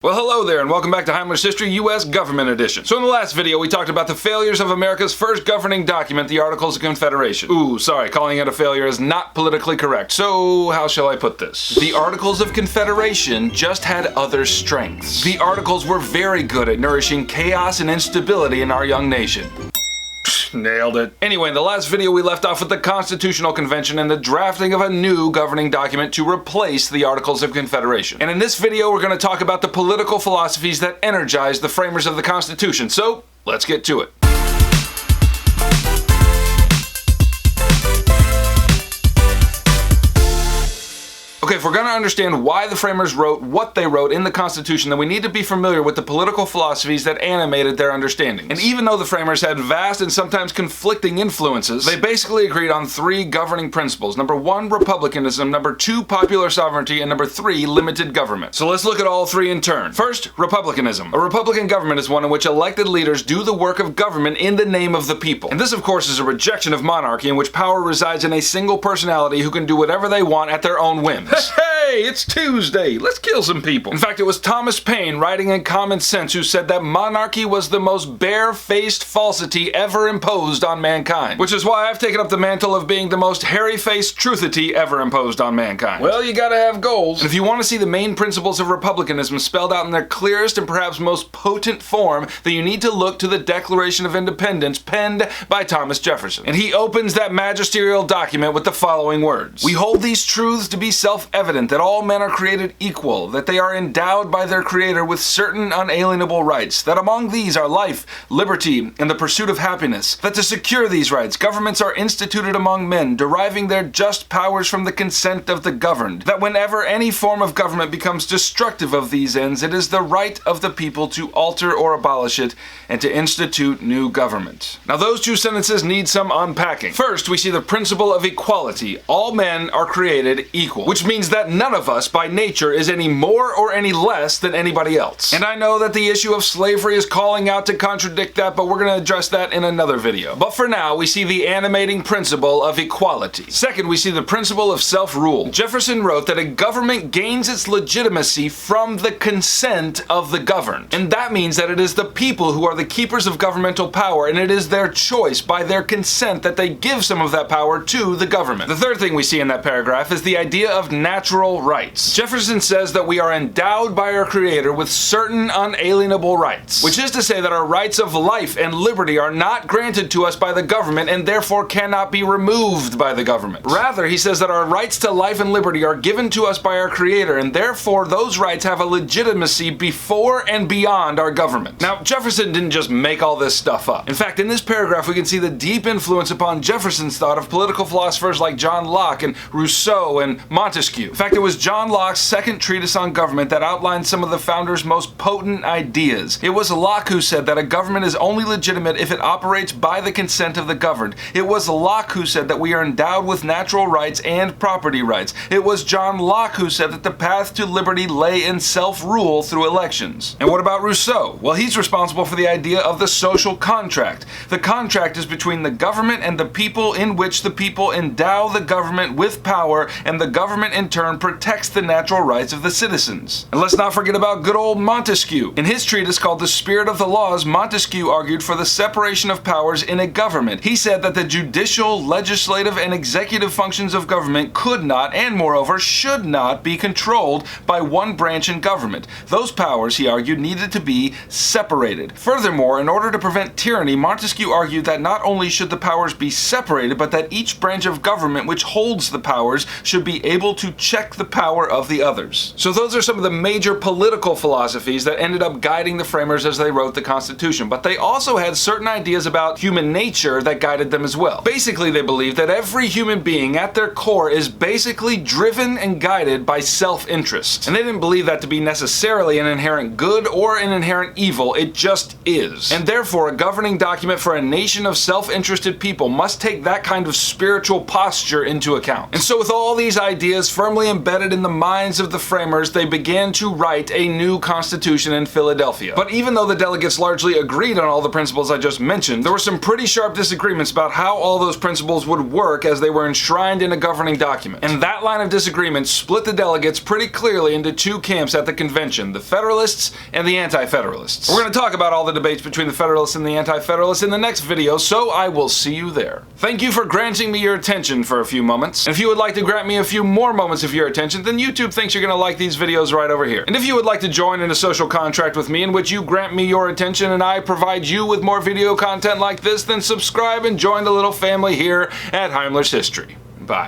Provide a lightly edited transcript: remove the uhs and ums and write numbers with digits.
Well, hello there, and welcome back to Heimlich's History, U.S. Government Edition. So in the last video, we talked about the failures of America's first governing document, the Articles of Confederation. Ooh, sorry, calling it a failure is not politically correct. So how shall I put this? The Articles of Confederation just had other strengths. The Articles were very good at nourishing chaos and instability in our young nation. Nailed it. Anyway, in the last video we left off with the Constitutional Convention and the drafting of a new governing document to replace the Articles of Confederation. And in this video we're going to talk about the political philosophies that energized the framers of the Constitution. So, let's get to it. Okay, if we're going to understand why the framers wrote what they wrote in the Constitution, then we need to be familiar with the political philosophies that animated their understanding. And even though the framers had vast and sometimes conflicting influences, they basically agreed on three governing principles. Number one, Republicanism. Number two, popular sovereignty. And number three, limited government. So let's look at all three in turn. First, Republicanism. A Republican government is one in which elected leaders do the work of government in the name of the people. And this, of course, is a rejection of monarchy in which power resides in a single personality who can do whatever they want at their own whims. Hey, it's Tuesday. Let's kill some people. In fact, it was Thomas Paine, writing in Common Sense, who said that monarchy was the most bare-faced falsity ever imposed on mankind. Which is why I've taken up the mantle of being the most hairy-faced truthity ever imposed on mankind. Well, you gotta have goals. And if you want to see the main principles of republicanism spelled out in their clearest and perhaps most potent form, then you need to look to the Declaration of Independence penned by Thomas Jefferson. And he opens that magisterial document with the following words. "We hold these truths to be self-evident that all men are created equal, that they are endowed by their Creator with certain unalienable rights, that among these are life, liberty, and the pursuit of happiness, that to secure these rights, governments are instituted among men, deriving their just powers from the consent of the governed, that whenever any form of government becomes destructive of these ends, it is the right of the people to alter or abolish it, and to institute new government." Now those two sentences need some unpacking. First, we see the principle of equality. All men are created equal, which means that none of us by nature is any more or any less than anybody else. And I know that the issue of slavery is calling out to contradict that, but we're going to address that in another video. But for now, we see the animating principle of equality. Second, we see the principle of self-rule. Jefferson wrote that a government gains its legitimacy from the consent of the governed. And that means that it is the people who are the keepers of governmental power, and it is their choice, by their consent, that they give some of that power to the government. The third thing we see in that paragraph is the idea of natural rights. Jefferson says that we are endowed by our Creator with certain unalienable rights, which is to say that our rights of life and liberty are not granted to us by the government and therefore cannot be removed by the government. Rather, he says that our rights to life and liberty are given to us by our Creator, and therefore those rights have a legitimacy before and beyond our government. Now, Jefferson didn't just make all this stuff up. In fact, in this paragraph we can see the deep influence upon Jefferson's thought of political philosophers like John Locke and Rousseau and Montesquieu. In fact, it was John Locke's second treatise on government that outlined some of the founders' most potent ideas. It was Locke who said that a government is only legitimate if it operates by the consent of the governed. It was Locke who said that we are endowed with natural rights and property rights. It was John Locke who said that the path to liberty lay in self-rule through elections. And what about Rousseau? Well, he's responsible for the idea of the social contract. The contract is between the government and the people, in which the people endow the government with power, and the government in turn protects the natural rights of the citizens. And let's not forget about good old Montesquieu. In his treatise called The Spirit of the Laws, Montesquieu argued for the separation of powers in a government. He said that the judicial, legislative, and executive functions of government could not, and moreover should not, be controlled by one branch in government. Those powers, he argued, needed to be separated. Furthermore, in order to prevent tyranny, Montesquieu argued that not only should the powers be separated, but that each branch of government which holds the powers should be able to check the power of the others. So those are some of the major political philosophies that ended up guiding the framers as they wrote the Constitution. But they also had certain ideas about human nature that guided them as well. Basically, they believed that every human being at their core is basically driven and guided by self-interest. And they didn't believe that to be necessarily an inherent good or an inherent evil, it just is. And therefore, a governing document for a nation of self-interested people must take that kind of spiritual posture into account. And so with all these ideas firmly embedded embedded in the minds of the framers, they began to write a new constitution in Philadelphia. But even though the delegates largely agreed on all the principles I just mentioned, there were some pretty sharp disagreements about how all those principles would work as they were enshrined in a governing document. And that line of disagreement split the delegates pretty clearly into two camps at the convention, the Federalists and the Anti-Federalists. We're going to talk about all the debates between the Federalists and the Anti-Federalists in the next video, so I will see you there. Thank you for granting me your attention for a few moments. And if you would like to grant me a few more moments of your attention, then YouTube thinks you're going to like these videos right over here. And if you would like to join in a social contract with me in which you grant me your attention and I provide you with more video content like this, then subscribe and join the little family here at Heimler's History. Bye.